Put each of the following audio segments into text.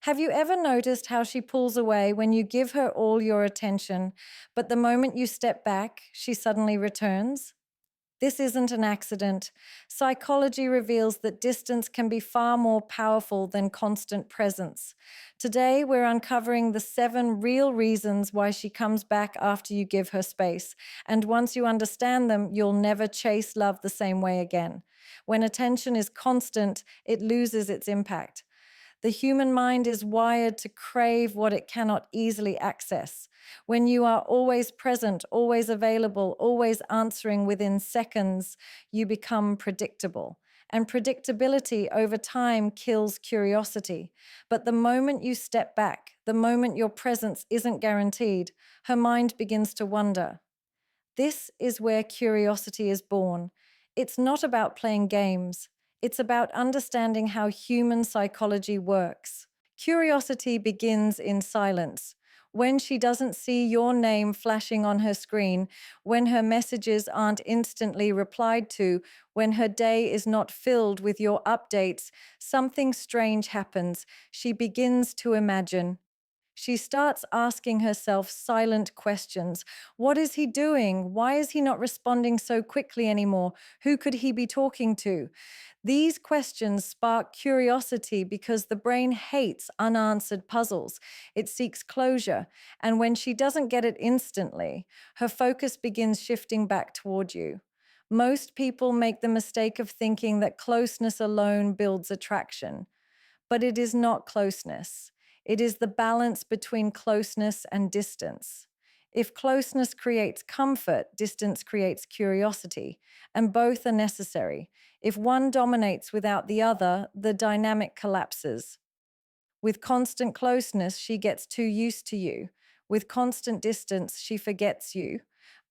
Have you ever noticed how she pulls away when you give her all your attention, but the moment you step back, she suddenly returns? This isn't an accident. Psychology reveals that distance can be far more powerful than constant presence. Today, we're uncovering the 7 real reasons why she comes back after you give her space. And once you understand them, you'll never chase love the same way again. When attention is constant, it loses its impact. The human mind is wired to crave what it cannot easily access. When you are always present, always available, always answering within seconds, you become predictable. And predictability over time kills curiosity. But the moment you step back, the moment your presence isn't guaranteed, her mind begins to wonder. This is where curiosity is born. It's not about playing games. It's about understanding how human psychology works. Curiosity begins in silence. When she doesn't see your name flashing on her screen, when her messages aren't instantly replied to, when her day is not filled with your updates, something strange happens. She begins to imagine. She starts asking herself silent questions. What is he doing? Why is he not responding so quickly anymore? Who could he be talking to? These questions spark curiosity because the brain hates unanswered puzzles. It seeks closure. And when she doesn't get it instantly, her focus begins shifting back toward you. Most people make the mistake of thinking that closeness alone builds attraction. But it is not closeness. It is the balance between closeness and distance. If closeness creates comfort, distance creates curiosity, and both are necessary. If one dominates without the other, the dynamic collapses. With constant closeness, she gets too used to you. With constant distance, she forgets you.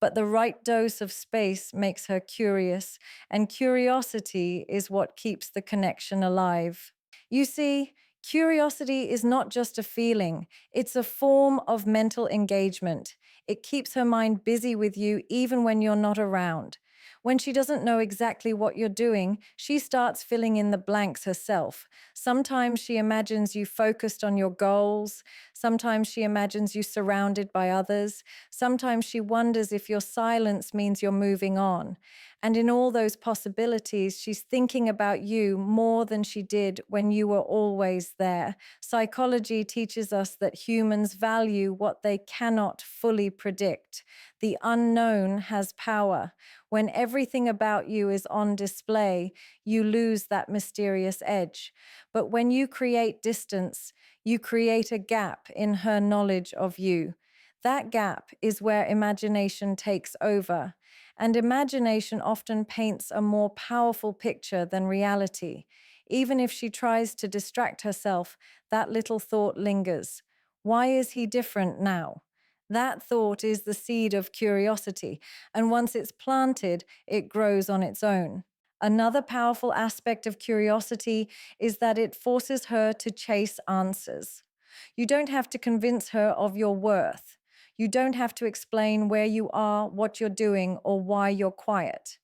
But the right dose of space makes her curious, and curiosity is what keeps the connection alive. You see, curiosity is not just a feeling, it's a form of mental engagement. It keeps her mind busy with you even when you're not around. When she doesn't know exactly what you're doing, she starts filling in the blanks herself. Sometimes she imagines you focused on your goals. Sometimes she imagines you surrounded by others. Sometimes she wonders if your silence means you're moving on. And in all those possibilities, she's thinking about you more than she did when you were always there. Psychology teaches us that humans value what they cannot fully predict. The unknown has power. When everything about you is on display, you lose that mysterious edge. But when you create distance, you create a gap in her knowledge of you. That gap is where imagination takes over. And imagination often paints a more powerful picture than reality. Even if she tries to distract herself, that little thought lingers. Why is he different now? That thought is the seed of curiosity, and once it's planted, it grows on its own. Another powerful aspect of curiosity is that it forces her to chase answers. You don't have to convince her of your worth. You don't have to explain where you are, what you're doing, or why you're quiet.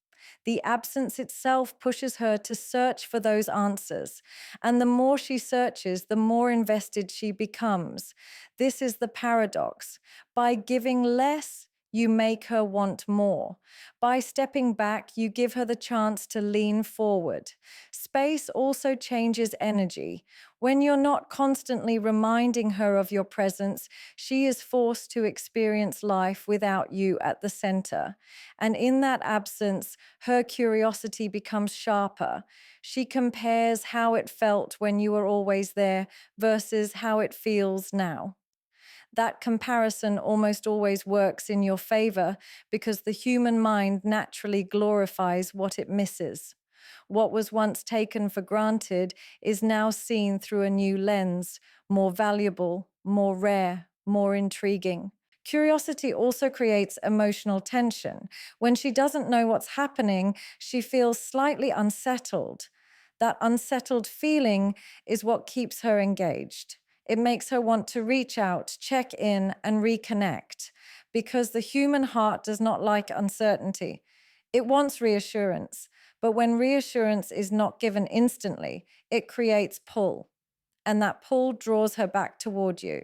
The absence itself pushes her to search for those answers. And the more she searches, the more invested she becomes. This is the paradox. By giving less, you make her want more. By stepping back, you give her the chance to lean forward. Space also changes energy. When you're not constantly reminding her of your presence, she is forced to experience life without you at the center. And in that absence, her curiosity becomes sharper. She compares how it felt when you were always there versus how it feels now. That comparison almost always works in your favor because the human mind naturally glorifies what it misses. What was once taken for granted is now seen through a new lens, more valuable, more rare, more intriguing. Curiosity also creates emotional tension. When she doesn't know what's happening, she feels slightly unsettled. That unsettled feeling is what keeps her engaged. It makes her want to reach out, check in, and reconnect because the human heart does not like uncertainty. It wants reassurance, but when reassurance is not given instantly, it creates pull. and that pull draws her back toward you.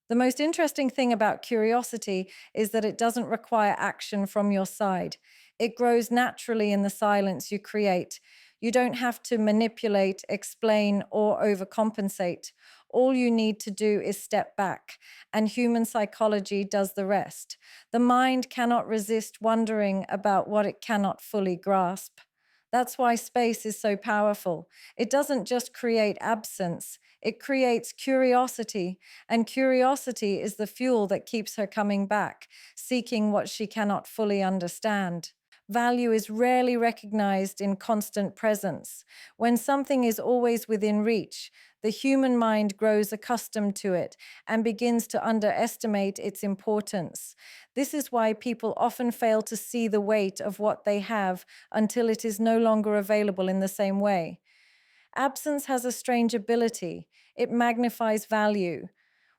The most interesting thing about curiosity is that it doesn't require action from your side. It grows naturally in the silence you create. You don't have to manipulate, explain, or overcompensate. All you need to do is step back, and human psychology does the rest. The mind cannot resist wondering about what it cannot fully grasp. That's why space is so powerful. It doesn't just create absence, it creates curiosity, and curiosity is the fuel that keeps her coming back, seeking what she cannot fully understand. Value is rarely recognized in constant presence. When something is always within reach, the human mind grows accustomed to it and begins to underestimate its importance. This is why people often fail to see the weight of what they have until it is no longer available in the same way. Absence has a strange ability. It magnifies value.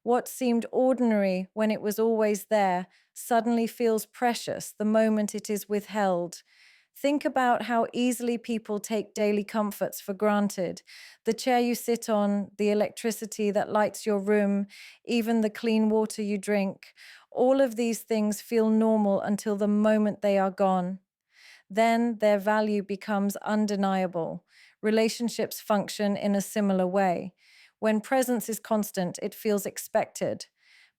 What seemed ordinary when it was always there suddenly feels precious the moment it is withheld. Think about how easily people take daily comforts for granted. The chair you sit on, the electricity that lights your room, even the clean water you drink. All of these things feel normal until the moment they are gone. Then their value becomes undeniable. Relationships function in a similar way. When presence is constant, it feels expected.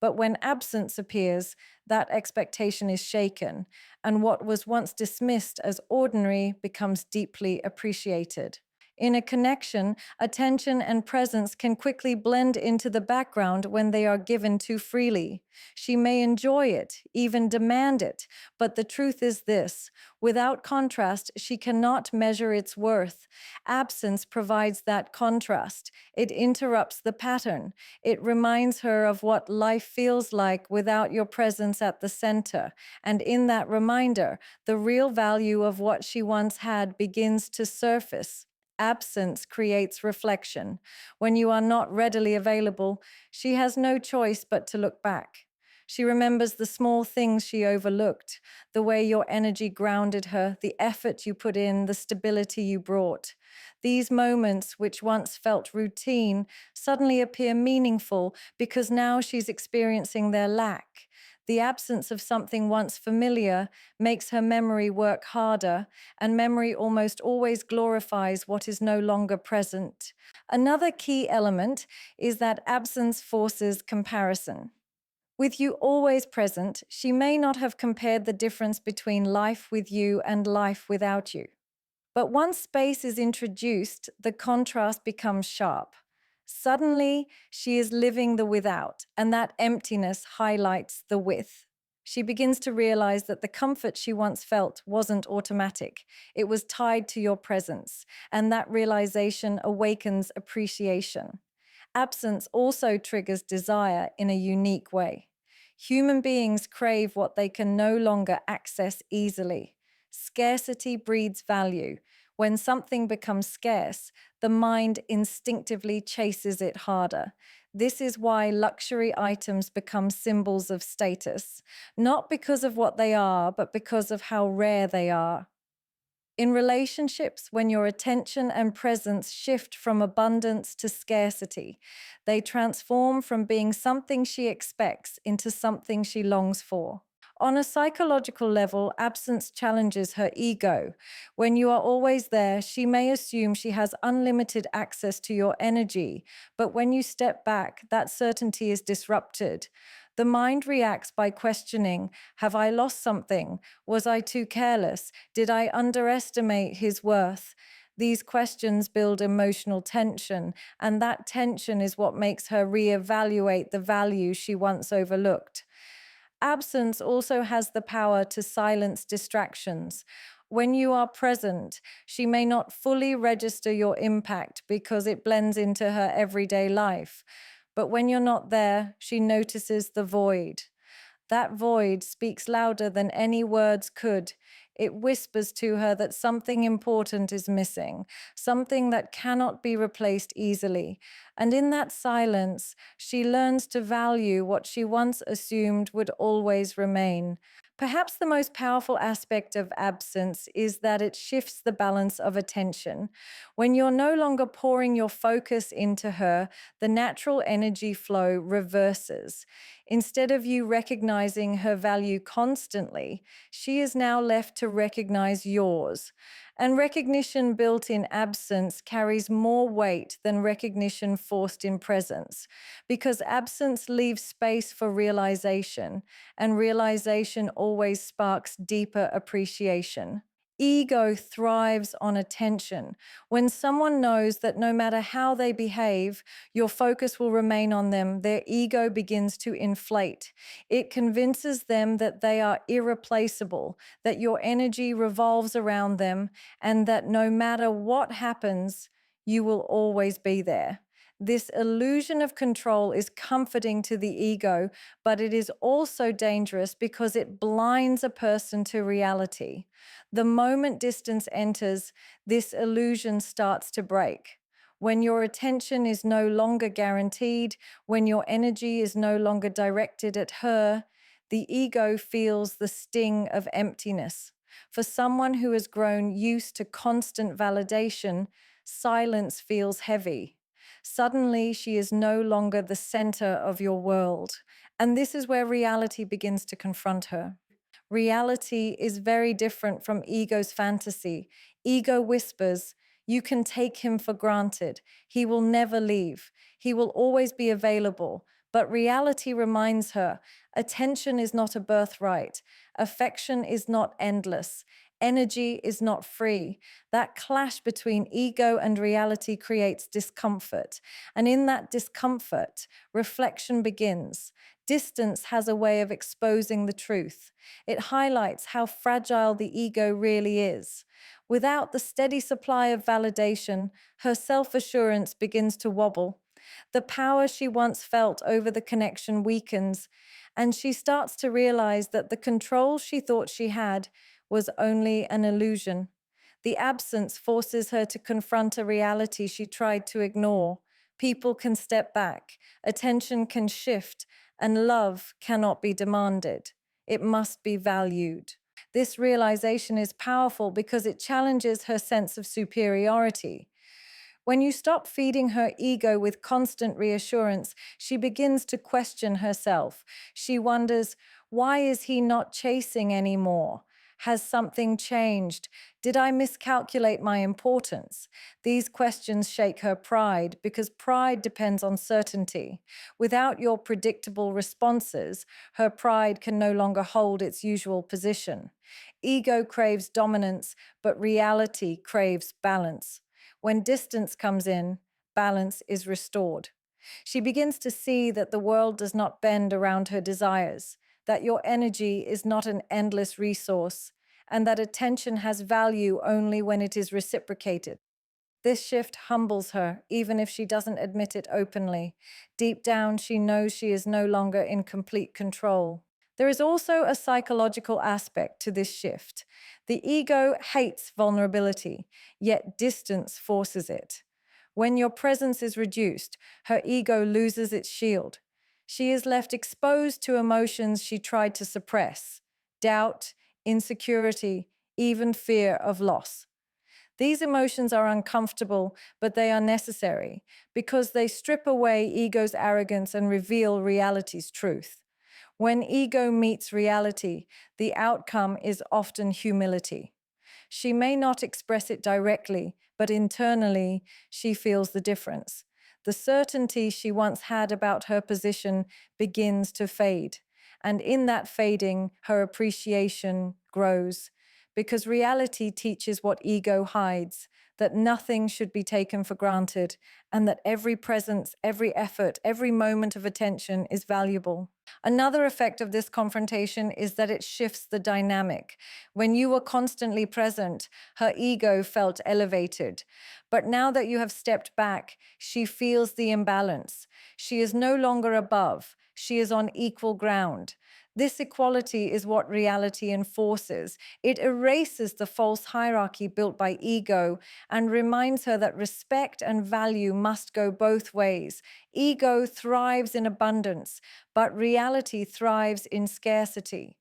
But when absence appears, that expectation is shaken, and what was once dismissed as ordinary becomes deeply appreciated. In a connection, attention and presence can quickly blend into the background when they are given too freely. She may enjoy it, even demand it, but the truth is this: without contrast, she cannot measure its worth. Absence provides that contrast. It interrupts the pattern. It reminds her of what life feels like without your presence at the center. And in that reminder, the real value of what she once had begins to surface. Absence creates reflection. When you are not readily available, she has no choice but to look back. She remembers the small things she overlooked, the way your energy grounded her, the effort you put in, the stability you brought. These moments, which once felt routine, suddenly appear meaningful because now she's experiencing their lack. The absence of something once familiar makes her memory work harder, and memory almost always glorifies what is no longer present. Another key element is that absence forces comparison. With you always present, she may not have compared the difference between life with you and life without you. But once space is introduced, the contrast becomes sharp. Suddenly, she is living the without, and that emptiness highlights the with. She begins to realize that the comfort she once felt wasn't automatic. It was tied to your presence, and that realization awakens appreciation. Absence also triggers desire in a unique way. Human beings crave what they can no longer access easily. Scarcity breeds value. When something becomes scarce, the mind instinctively chases it harder. This is why luxury items become symbols of status, not because of what they are, but because of how rare they are. In relationships, when your attention and presence shift from abundance to scarcity, they transform from being something she expects into something she longs for. On a psychological level, absence challenges her ego. When you are always there, she may assume she has unlimited access to your energy, but when you step back, that certainty is disrupted. The mind reacts by questioning, have I lost something? Was I too careless? Did I underestimate his worth? These questions build emotional tension, and that tension is what makes her reevaluate the value she once overlooked. Absence also has the power to silence distractions. When you are present, she may not fully register your impact because it blends into her everyday life. But when you're not there, she notices the void. That void speaks louder than any words could. It whispers to her that something important is missing, something that cannot be replaced easily. And in that silence, she learns to value what she once assumed would always remain. Perhaps the most powerful aspect of absence is that it shifts the balance of attention. When you're no longer pouring your focus into her, the natural energy flow reverses. Instead of you recognizing her value constantly, she is now left to recognize yours. And recognition built in absence carries more weight than recognition forced in presence, because absence leaves space for realization, and realization always sparks deeper appreciation. Ego thrives on attention. When someone knows that no matter how they behave, your focus will remain on them, their ego begins to inflate. It convinces them that they are irreplaceable, that your energy revolves around them, and that no matter what happens, you will always be there. This illusion of control is comforting to the ego, but it is also dangerous because it blinds a person to reality. The moment distance enters, this illusion starts to break. When your attention is no longer guaranteed, when your energy is no longer directed at her, the ego feels the sting of emptiness. For someone who has grown used to constant validation, silence feels heavy. Suddenly, she is no longer the center of your world. And this is where reality begins to confront her. Reality is very different from ego's fantasy. Ego whispers, you can take him for granted. He will never leave. He will always be available. But reality reminds her, attention is not a birthright. Affection is not endless. Energy is not free. That clash between ego and reality creates discomfort. And in that discomfort, reflection begins. Distance has a way of exposing the truth. It highlights how fragile the ego really is. Without the steady supply of validation, her self-assurance begins to wobble. The power she once felt over the connection weakens, and she starts to realize that the control she thought she had was only an illusion. The absence forces her to confront a reality she tried to ignore. People can step back, attention can shift, and love cannot be demanded. It must be valued. This realization is powerful because it challenges her sense of superiority. When you stop feeding her ego with constant reassurance, she begins to question herself. She wonders, why is he not chasing anymore? Has something changed? Did I miscalculate my importance? These questions shake her pride because pride depends on certainty. Without your predictable responses, her pride can no longer hold its usual position. Ego craves dominance, but reality craves balance. When distance comes in, balance is restored. She begins to see that the world does not bend around her desires, that your energy is not an endless resource, and that attention has value only when it is reciprocated. This shift humbles her, even if she doesn't admit it openly. Deep down, she knows she is no longer in complete control. There is also a psychological aspect to this shift. The ego hates vulnerability, yet distance forces it. When your presence is reduced, her ego loses its shield. She is left exposed to emotions she tried to suppress: doubt, insecurity, even fear of loss. These emotions are uncomfortable, but they are necessary because they strip away ego's arrogance and reveal reality's truth. When ego meets reality, the outcome is often humility. She may not express it directly, but internally, she feels the difference. The certainty she once had about her position begins to fade. And in that fading, her appreciation grows. Because reality teaches what ego hides, that nothing should be taken for granted, and that every presence, every effort, every moment of attention is valuable. Another effect of this confrontation is that it shifts the dynamic. When you were constantly present, her ego felt elevated. But now that you have stepped back, she feels the imbalance. She is no longer above. She is on equal ground. This equality is what reality enforces. It erases the false hierarchy built by ego and reminds her that respect and value must go both ways. Ego thrives in abundance, but reality thrives in scarcity.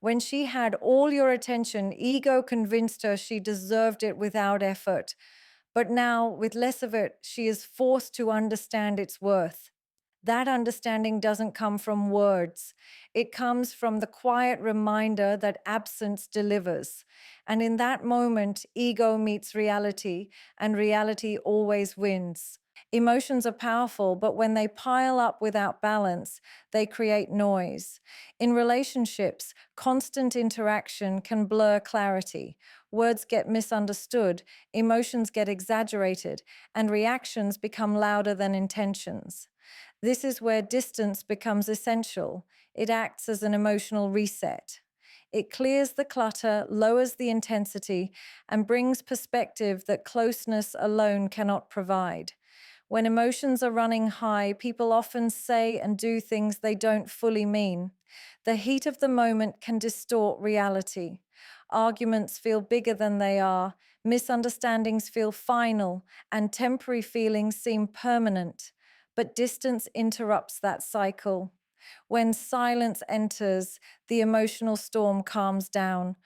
When she had all your attention, ego convinced her she deserved it without effort. But now, with less of it, she is forced to understand its worth. That understanding doesn't come from words. It comes from the quiet reminder that absence delivers. And in that moment, ego meets reality, and reality always wins. Emotions are powerful, but when they pile up without balance, they create noise. In relationships, constant interaction can blur clarity. Words get misunderstood, emotions get exaggerated, and reactions become louder than intentions. This is where distance becomes essential. It acts as an emotional reset. It clears the clutter, lowers the intensity, and brings perspective that closeness alone cannot provide. When emotions are running high, people often say and do things they don't fully mean. The heat of the moment can distort reality. Arguments feel bigger than they are, misunderstandings feel final, and temporary feelings seem permanent. But distance interrupts that cycle. When silence enters, the emotional storm calms down.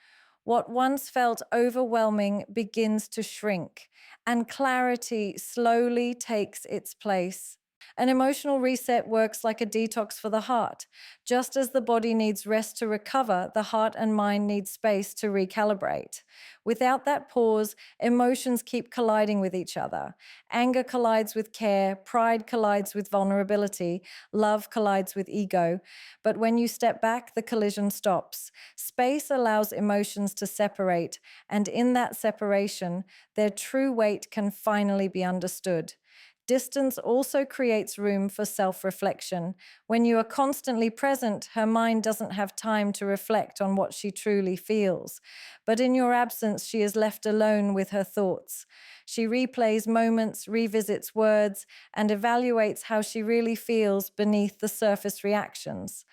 What once felt overwhelming begins to shrink, and clarity slowly takes its place. An emotional reset works like a detox for the heart. Just as the body needs rest to recover, the heart and mind need space to recalibrate. Without that pause, emotions keep colliding with each other. Anger collides with care, pride collides with vulnerability, love collides with ego. But when you step back, the collision stops. Space allows emotions to separate, and in that separation, their true weight can finally be understood. Distance also creates room for self reflection. When you are constantly present, her mind doesn't have time to reflect on what she truly feels. But in your absence, she is left alone with her thoughts. She replays moments, revisits words, and evaluates how she really feels beneath the surface reactions.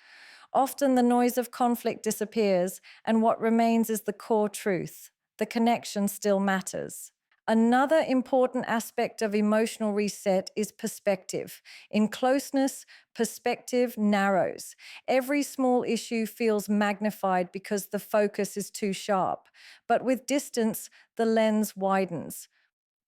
Often the noise of conflict disappears, and what remains is the core truth. The connection still matters. Another important aspect of emotional reset is perspective. In closeness, perspective narrows. Every small issue feels magnified because the focus is too sharp. But with distance, the lens widens.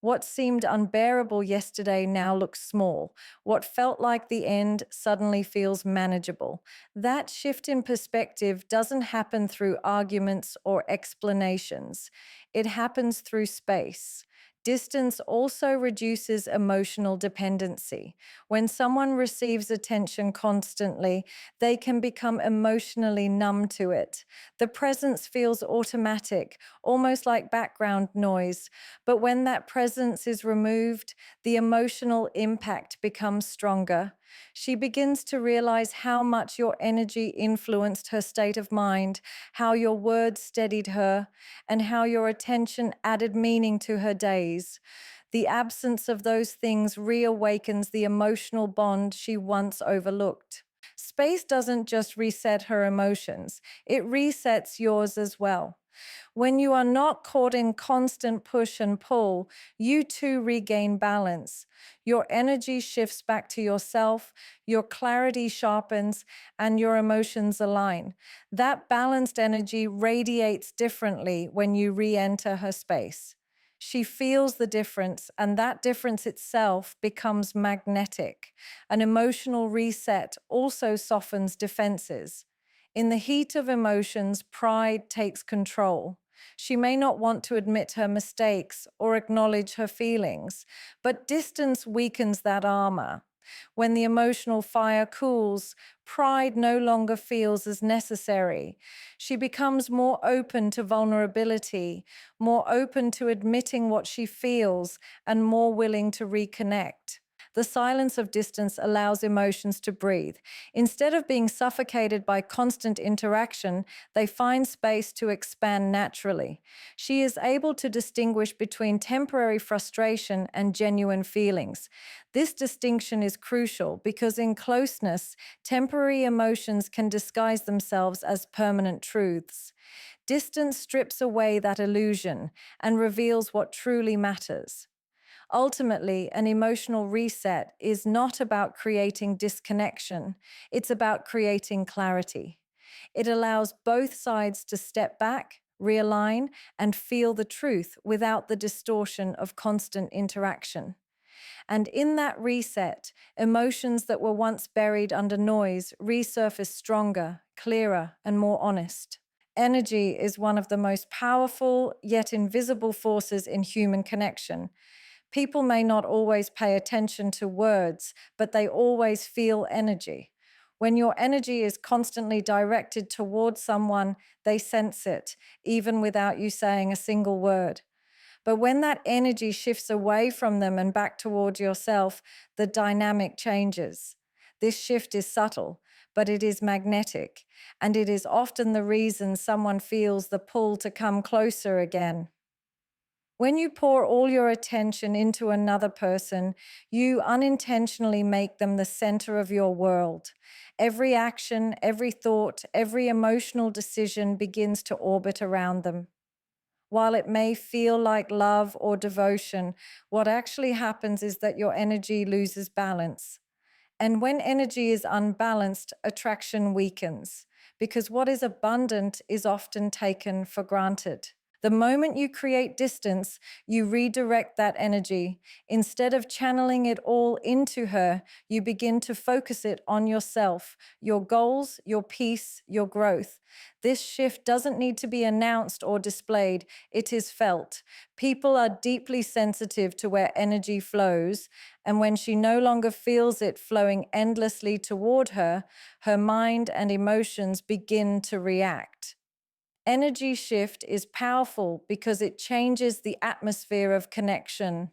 What seemed unbearable yesterday now looks small. What felt like the end suddenly feels manageable. That shift in perspective doesn't happen through arguments or explanations, it happens through space. Distance also reduces emotional dependency. When someone receives attention constantly, they can become emotionally numb to it. The presence feels automatic, almost like background noise. But when that presence is removed, the emotional impact becomes stronger. She begins to realize how much your energy influenced her state of mind, how your words steadied her, and how your attention added meaning to her days. The absence of those things reawakens the emotional bond she once overlooked. Space doesn't just reset her emotions, it resets yours as well. When you are not caught in constant push and pull, you too regain balance. Your energy shifts back to yourself, your clarity sharpens, and your emotions align. That balanced energy radiates differently when you re enter her space. She feels the difference, and that difference itself becomes magnetic. An emotional reset also softens defenses. In the heat of emotions, pride takes control. She may not want to admit her mistakes or acknowledge her feelings, but distance weakens that armor. When the emotional fire cools, pride no longer feels as necessary. She becomes more open to vulnerability, more open to admitting what she feels, and more willing to reconnect. The silence of distance allows emotions to breathe. Instead of being suffocated by constant interaction, they find space to expand naturally. She is able to distinguish between temporary frustration and genuine feelings. This distinction is crucial because in closeness, temporary emotions can disguise themselves as permanent truths. Distance strips away that illusion and reveals what truly matters. Ultimately, an emotional reset is not about creating disconnection, it's about creating clarity. It allows both sides to step back, realign, and feel the truth without the distortion of constant interaction. And in that reset, emotions that were once buried under noise resurface stronger, clearer, and more honest. Energy is one of the most powerful yet invisible forces in human connection. People may not always pay attention to words, but they always feel energy. When your energy is constantly directed towards someone, they sense it, even without you saying a single word. But when that energy shifts away from them and back toward yourself, the dynamic changes. This shift is subtle, but it is magnetic, and it is often the reason someone feels the pull to come closer again. When you pour all your attention into another person, you unintentionally make them the center of your world. Every action, every thought, every emotional decision begins to orbit around them. While it may feel like love or devotion, what actually happens is that your energy loses balance. And when energy is unbalanced, attraction weakens, because what is abundant is often taken for granted. The moment you create distance, you redirect that energy. Instead of channeling it all into her, you begin to focus it on yourself, your goals, your peace, your growth. This shift doesn't need to be announced or displayed, it is felt. People are deeply sensitive to where energy flows, and when she no longer feels it flowing endlessly toward her, her mind and emotions begin to react. Energy shift is powerful because it changes the atmosphere of connection.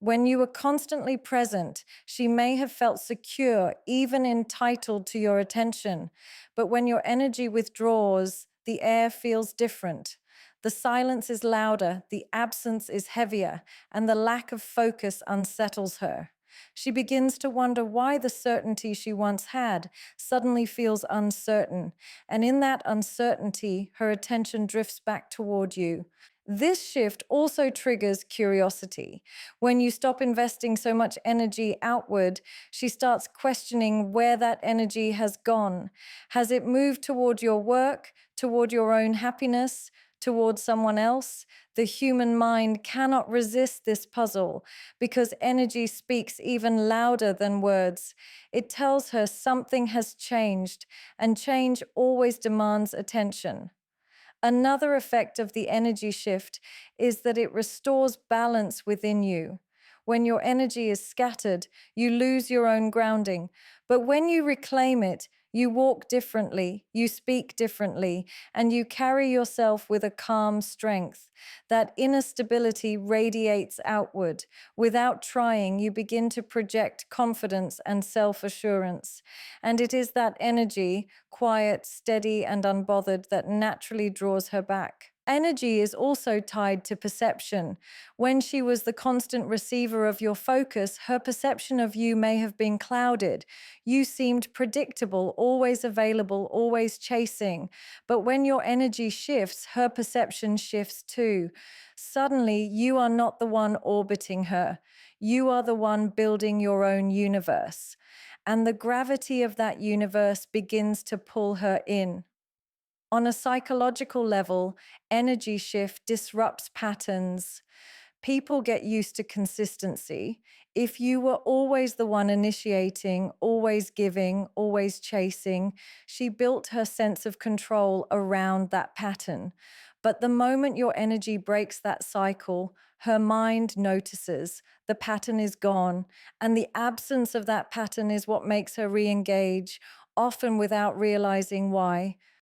When you were constantly present, she may have felt secure, even entitled to your attention. But when your energy withdraws, the air feels different. The silence is louder, the absence is heavier, and the lack of focus unsettles her. She begins to wonder why the certainty she once had suddenly feels uncertain, and in that uncertainty, her attention drifts back toward you. This shift also triggers curiosity. When you stop investing so much energy outward, she starts questioning where that energy has gone. Has it moved toward your work, toward your own happiness, toward someone else? The human mind cannot resist this puzzle because energy speaks even louder than words. It tells her something has changed, and change always demands attention. Another effect of the energy shift is that it restores balance within you. When your energy is scattered, you lose your own grounding. But when you reclaim it, you walk differently, you speak differently, and you carry yourself with a calm strength. That inner stability radiates outward. Without trying, you begin to project confidence and self-assurance. And it is that energy, quiet, steady, and unbothered, that naturally draws her back. Energy is also tied to perception. When she was the constant receiver of your focus, her perception of you may have been clouded. You seemed predictable, always available, always chasing. But when your energy shifts, her perception shifts too. Suddenly, you are not the one orbiting her. You are the one building your own universe. And the gravity of that universe begins to pull her in. On a psychological level, energy shift disrupts patterns. People get used to consistency. If you were always the one initiating, always giving, always chasing, she built her sense of control around that pattern. But the moment your energy breaks that cycle, her mind notices the pattern is gone, and the absence of that pattern is what makes her re engage, often without realizing why.